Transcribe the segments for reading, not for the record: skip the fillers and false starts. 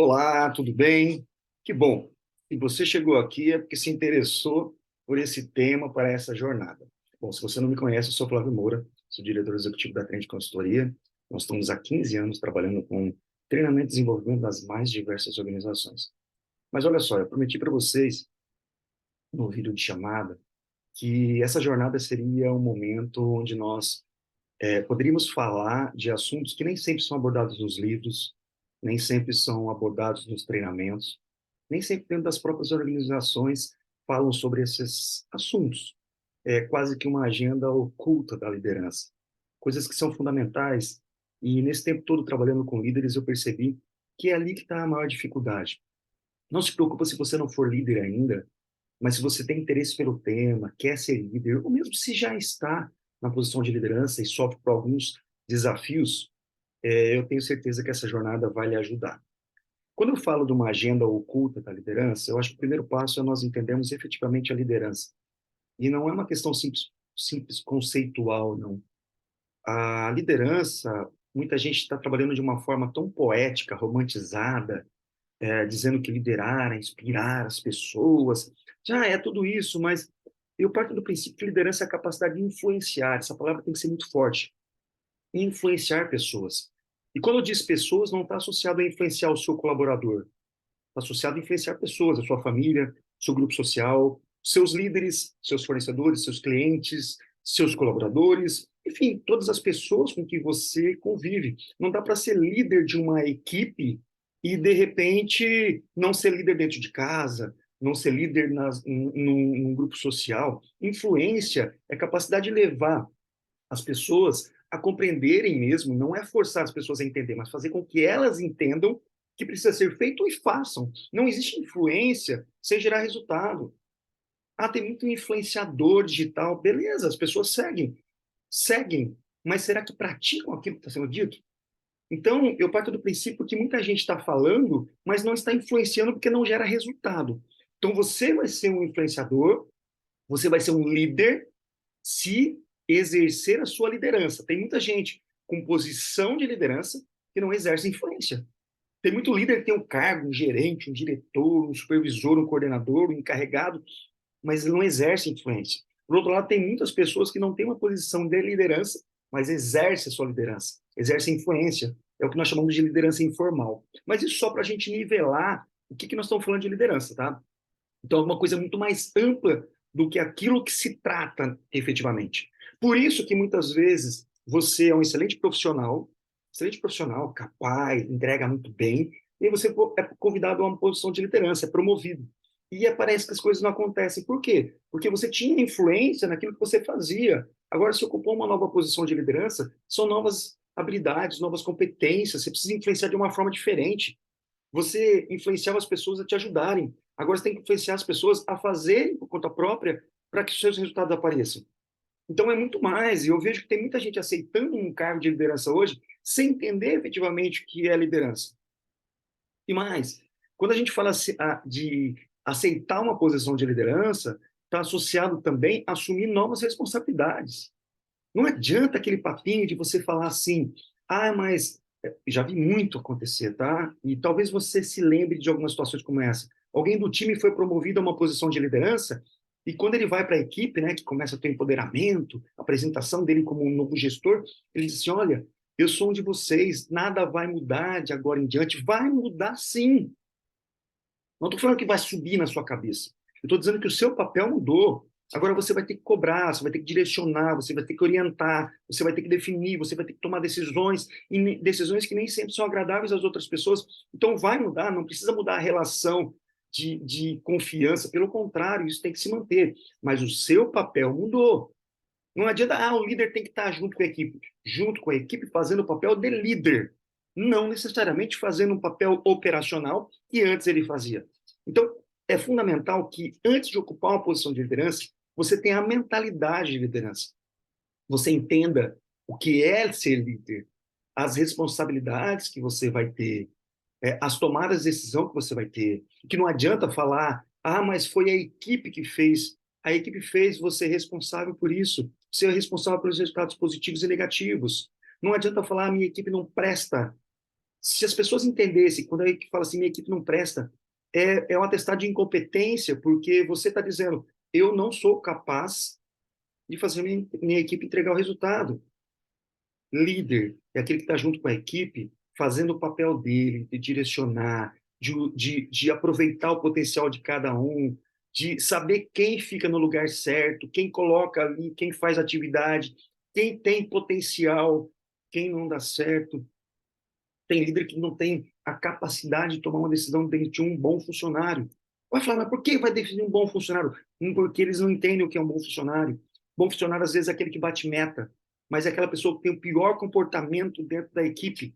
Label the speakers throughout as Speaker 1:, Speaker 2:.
Speaker 1: Olá, tudo bem? Que bom. E você chegou aqui é porque se interessou por esse tema para essa jornada. Bom, se você não me conhece, eu sou Flávio Moura, sou diretor executivo da Trend Consultoria. Nós estamos há 15 anos trabalhando com treinamento e desenvolvimento das mais diversas organizações. Mas olha só, eu prometi para vocês, no vídeo de chamada, que essa jornada seria um momento onde nós poderíamos falar de assuntos que nem sempre são abordados nos livros, nem sempre são abordados nos treinamentos, nem sempre dentro das próprias organizações falam sobre esses assuntos. É quase que uma agenda oculta da liderança. Coisas que são fundamentais. E nesse tempo todo trabalhando com líderes, eu percebi que é ali que está a maior dificuldade. Não se preocupa se você não for líder ainda, mas se você tem interesse pelo tema, quer ser líder, ou mesmo se já está na posição de liderança e sofre por alguns desafios, eu tenho certeza que essa jornada vai lhe ajudar. Quando eu falo de uma agenda oculta da liderança, eu acho que o primeiro passo é nós entendermos efetivamente a liderança. E não é uma questão simples conceitual, não. A liderança, muita gente está trabalhando de uma forma tão poética, romantizada, dizendo que liderar é inspirar as pessoas. Já é tudo isso, mas eu parto do princípio que liderança é a capacidade de influenciar. Essa palavra tem que ser muito forte. Influenciar pessoas. E quando eu diz pessoas, não está associado a influenciar o seu colaborador. Está associado a influenciar pessoas, a sua família, seu grupo social, seus líderes, seus fornecedores, seus clientes, seus colaboradores, enfim, todas as pessoas com que você convive. Não dá para ser líder de uma equipe e, de repente, não ser líder dentro de casa, não ser líder num grupo social. Influência é capacidade de levar as pessoas a compreenderem mesmo, não é forçar as pessoas a entender, mas fazer com que elas entendam que precisa ser feito e façam. Não existe influência sem gerar resultado. Ah, tem muito influenciador digital. Beleza, as pessoas seguem, mas será que praticam aquilo que está sendo dito? Então, eu parto do princípio que muita gente está falando, mas não está influenciando porque não gera resultado. Então, você vai ser um influenciador, você vai ser um líder se exercer a sua liderança. Tem muita gente com posição de liderança que não exerce influência. Tem muito líder que tem um cargo, um gerente, um diretor, um supervisor, um coordenador, um encarregado, mas não exerce influência. Por outro lado, tem muitas pessoas que não têm uma posição de liderança, mas exerce a sua liderança, exerce influência. É o que nós chamamos de liderança informal. Mas isso só para a gente nivelar o que nós estamos falando de liderança, tá? Então, é uma coisa muito mais ampla do que aquilo que se trata efetivamente. Por isso que muitas vezes você é um excelente profissional, capaz, entrega muito bem, e você é convidado a uma posição de liderança, é promovido. E parece que as coisas não acontecem. Por quê? Porque você tinha influência naquilo que você fazia. Agora, se ocupou uma nova posição de liderança, são novas habilidades, novas competências, você precisa influenciar de uma forma diferente. Você influenciava as pessoas a te ajudarem. Agora você tem que influenciar as pessoas a fazerem por conta própria para que os seus resultados apareçam. Então é muito mais. E eu vejo que tem muita gente aceitando um cargo de liderança hoje sem entender efetivamente o que é liderança. E mais, quando a gente fala de aceitar uma posição de liderança, está associado também a assumir novas responsabilidades. Não adianta aquele papinho de você falar assim, ah, mas já vi muito acontecer, tá? E talvez você se lembre de algumas situações como essa. Alguém do time foi promovido a uma posição de liderança e quando ele vai para a equipe, né, que começa a ter empoderamento, a apresentação dele como um novo gestor, ele diz assim, olha, eu sou um de vocês, nada vai mudar de agora em diante. Vai mudar sim. Não estou falando que vai subir na sua cabeça. Eu estou dizendo que o seu papel mudou. Agora você vai ter que cobrar, você vai ter que direcionar, você vai ter que orientar, você vai ter que definir, você vai ter que tomar decisões, e decisões que nem sempre são agradáveis às outras pessoas. Então vai mudar, não precisa mudar a relação de confiança, pelo contrário, isso tem que se manter. Mas o seu papel mudou. Não adianta, o líder tem que estar junto com a equipe fazendo o papel de líder, não necessariamente fazendo um papel operacional que antes ele fazia. Então, é fundamental que antes de ocupar uma posição de liderança, você tenha a mentalidade de liderança. Você entenda o que é ser líder, as responsabilidades que você vai ter, as tomadas de decisão que você vai ter, que não adianta falar, mas foi a equipe que fez. A equipe fez, você é responsável por isso. Você é responsável pelos resultados positivos e negativos. Não adianta falar, minha equipe não presta. Se as pessoas entendessem, quando a equipe fala assim, minha equipe não presta, é um atestado de incompetência, porque você está dizendo, eu não sou capaz de fazer minha equipe entregar o resultado. Líder é aquele que está junto com a equipe, fazendo o papel dele, de direcionar, de aproveitar o potencial de cada um, de saber quem fica no lugar certo, quem coloca ali, quem faz atividade, quem tem potencial, quem não dá certo. Tem líder que não tem a capacidade de tomar uma decisão dentro de um bom funcionário. Vai falar, mas por que vai definir um bom funcionário? Porque eles não entendem o que é um bom funcionário. Bom funcionário, às vezes, é aquele que bate meta, mas é aquela pessoa que tem o pior comportamento dentro da equipe.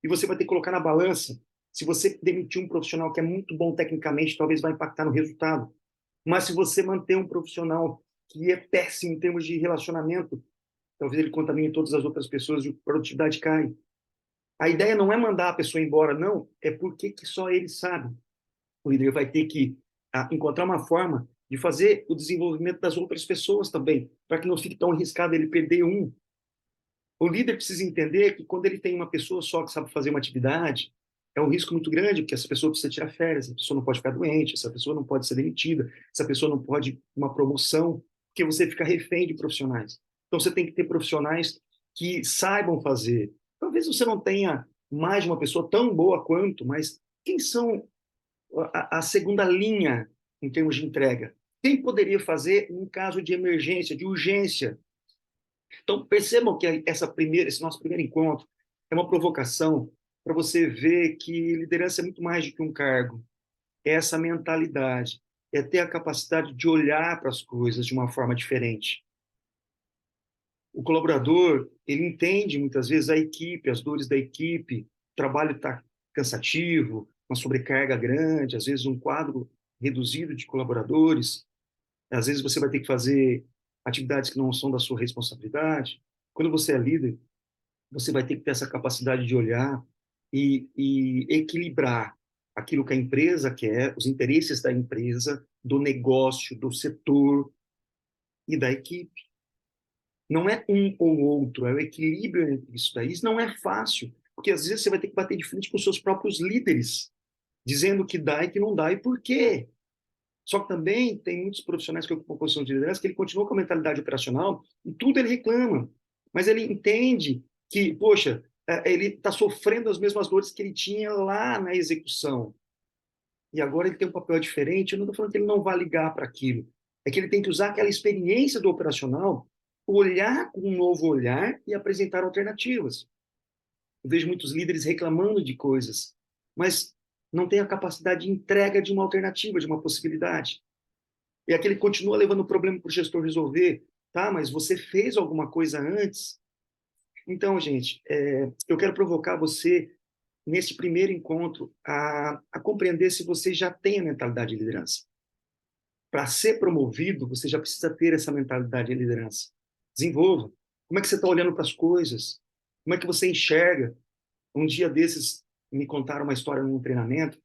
Speaker 1: E você vai ter que colocar na balança. Se você demitir um profissional que é muito bom tecnicamente, talvez vai impactar no resultado. Mas se você manter um profissional que é péssimo em termos de relacionamento, talvez ele contamine todas as outras pessoas e a produtividade cai. A ideia não é mandar a pessoa embora, não. É porque que só ele sabe. O líder vai ter que encontrar uma forma de fazer o desenvolvimento das outras pessoas também, para que não fique tão arriscado ele perder um. O líder precisa entender que quando ele tem uma pessoa só que sabe fazer uma atividade, é um risco muito grande, porque essa pessoa precisa tirar férias, essa pessoa não pode ficar doente, essa pessoa não pode ser demitida, essa pessoa não pode uma promoção, porque você fica refém de profissionais. Então você tem que ter profissionais que saibam fazer. Talvez você não tenha mais de uma pessoa tão boa quanto, mas quem são a segunda linha em termos de entrega? Quem poderia fazer em caso de emergência, de urgência? Então, percebam que esse nosso primeiro encontro é uma provocação para você ver que liderança é muito mais do que um cargo. É essa mentalidade, é ter a capacidade de olhar para as coisas de uma forma diferente. O colaborador, ele entende muitas vezes a equipe, as dores da equipe, o trabalho está cansativo, uma sobrecarga grande, às vezes um quadro reduzido de colaboradores, às vezes você vai ter que fazer atividades que não são da sua responsabilidade. Quando você é líder, você vai ter que ter essa capacidade de olhar e equilibrar aquilo que a empresa quer, os interesses da empresa, do negócio, do setor e da equipe. Não é um ou outro, é o equilíbrio entre isso daí. Isso não é fácil, porque às vezes você vai ter que bater de frente com os seus próprios líderes, dizendo que dá e que não dá e por quê. Só que também tem muitos profissionais que ocupam posição de liderança que ele continua com a mentalidade operacional e tudo ele reclama. Mas ele entende que, poxa, ele está sofrendo as mesmas dores que ele tinha lá na execução. E agora ele tem um papel diferente. Eu não estou falando que ele não vai ligar para aquilo. É que ele tem que usar aquela experiência do operacional, olhar com um novo olhar e apresentar alternativas. Eu vejo muitos líderes reclamando de coisas, mas não tem a capacidade de entrega de uma alternativa, de uma possibilidade. E aquele continua levando o problema para o gestor resolver. Tá, mas você fez alguma coisa antes? Então, gente, eu quero provocar você, nesse primeiro encontro, a compreender se você já tem a mentalidade de liderança. Para ser promovido, você já precisa ter essa mentalidade de liderança. Desenvolva. Como é que você está olhando para as coisas? Como é que você enxerga? Um dia desses, me contaram uma história num treinamento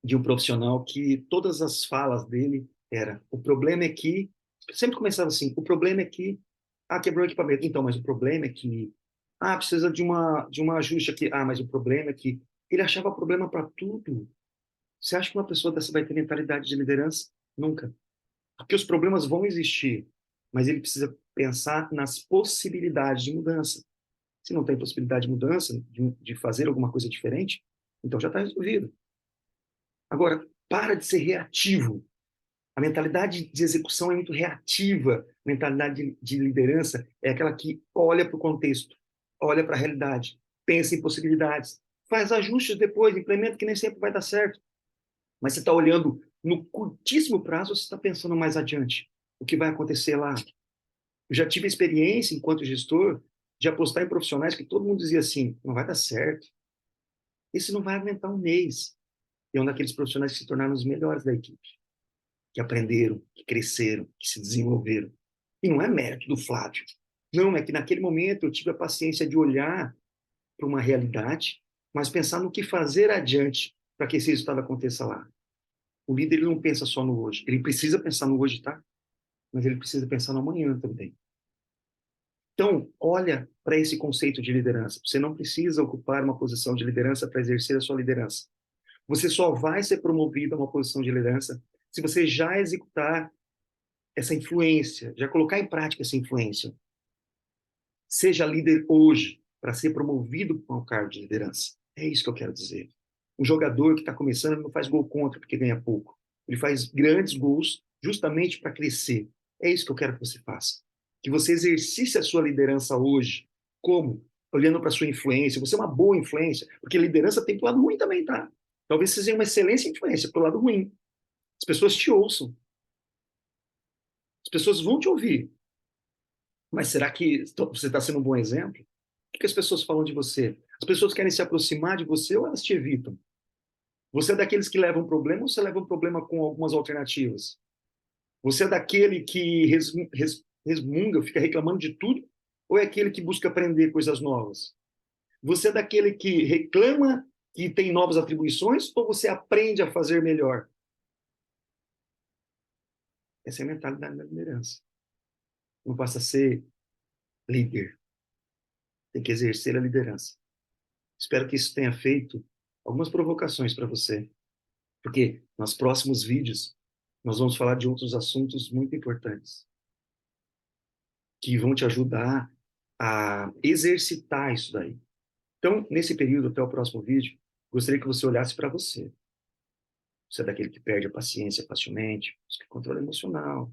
Speaker 1: de um profissional que todas as falas dele era: o problema é que, sempre começava assim, o problema é que, quebrou o equipamento. Então, mas o problema é que, precisa de uma ajuste aqui. Mas o problema é que ele achava problema para tudo. Você acha que uma pessoa dessa vai ter mentalidade de liderança? Nunca. Porque os problemas vão existir, mas ele precisa pensar nas possibilidades de mudança. Se não tem possibilidade de mudança, de fazer alguma coisa diferente, então já está resolvido. Agora, para de ser reativo. A mentalidade de execução é muito reativa. A mentalidade de liderança é aquela que olha para o contexto, olha para a realidade, pensa em possibilidades, faz ajustes depois, implementa, que nem sempre vai dar certo. Mas você está olhando no curtíssimo prazo, você está pensando mais adiante. O que vai acontecer lá? Eu já tive experiência, enquanto gestor, de apostar em profissionais que todo mundo dizia assim: não vai dar certo. Esse não vai aguentar um mês. E é um daqueles profissionais que se tornaram os melhores da equipe, que aprenderam, que cresceram, que se desenvolveram. E não é mérito do Flávio. Não, é que naquele momento eu tive a paciência de olhar para uma realidade, mas pensar no que fazer adiante para que esse resultado aconteça lá. O líder ele não pensa só no hoje. Ele precisa pensar no hoje, tá? Mas ele precisa pensar no amanhã também. Então, olha para esse conceito de liderança. Você não precisa ocupar uma posição de liderança para exercer a sua liderança. Você só vai ser promovido a uma posição de liderança se você já executar essa influência, já colocar em prática essa influência. Seja líder hoje para ser promovido para um cargo de liderança. É isso que eu quero dizer. Um jogador que está começando não faz gol contra porque ganha pouco. Ele faz grandes gols justamente para crescer. É isso que eu quero que você faça. Que você exercite a sua liderança hoje. Como? Olhando para a sua influência. Você é uma boa influência, porque liderança tem para o lado ruim também, tá? Talvez você seja uma excelente influência para o lado ruim. As pessoas te ouçam. As pessoas vão te ouvir. Mas será que você está sendo um bom exemplo? O que as pessoas falam de você? As pessoas querem se aproximar de você ou elas te evitam? Você é daqueles que levam problema ou você leva um problema com algumas alternativas? Você é daquele que resmunga, fica reclamando de tudo? Ou é aquele que busca aprender coisas novas? Você é daquele que reclama que tem novas atribuições ou você aprende a fazer melhor? Essa é a mentalidade da liderança. Não passa a ser líder, tem que exercer a liderança. Espero que isso tenha feito algumas provocações para você, porque nos próximos vídeos nós vamos falar de outros assuntos muito importantes que vão te ajudar a exercitar isso daí. Então, nesse período, até o próximo vídeo, gostaria que você olhasse para você. Você é daquele que perde a paciência facilmente, busca controle emocional,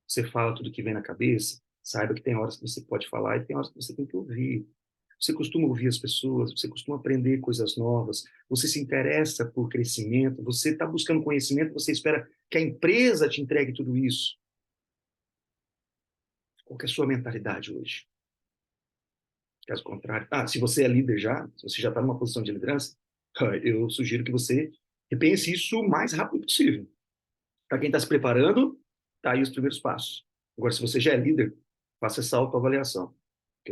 Speaker 1: você fala tudo que vem na cabeça, saiba que tem horas que você pode falar e tem horas que você tem que ouvir. Você costuma ouvir as pessoas, você costuma aprender coisas novas, você se interessa por crescimento, você está buscando conhecimento, você espera que a empresa te entregue tudo isso. Qual que é a sua mentalidade hoje? Caso contrário, se você é líder já, se você já está numa posição de liderança, eu sugiro que você repense isso o mais rápido possível. Para quem está se preparando, tá aí os primeiros passos. Agora, se você já é líder, faça essa autoavaliação.